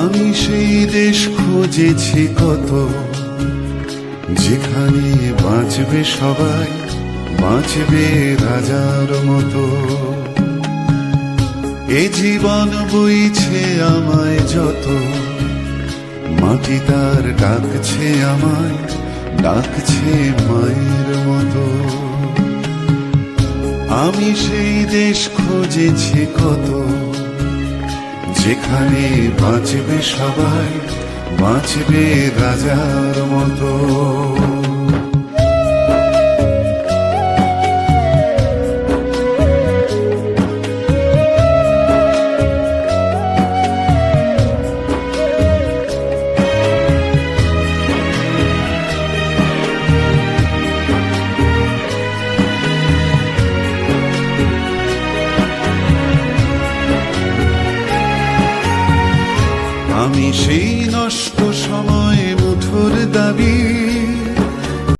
আমি সেই দেশ খুঁজেছি কত, যেখানে বাঁচবে সবাই, বাঁচবে রাজার মতো। এ জীবন বইছে আমায় যত, মাটি তার ডাকছে আমায়, ডাকছে মায়ের মতো। আমি সেই দেশ খুঁজেছি কত, যেখানে বাঁচবে সবাই, বাঁচবে রাজার মতো। আমি সেই নষ্ট সময় মুঠোর দাবি,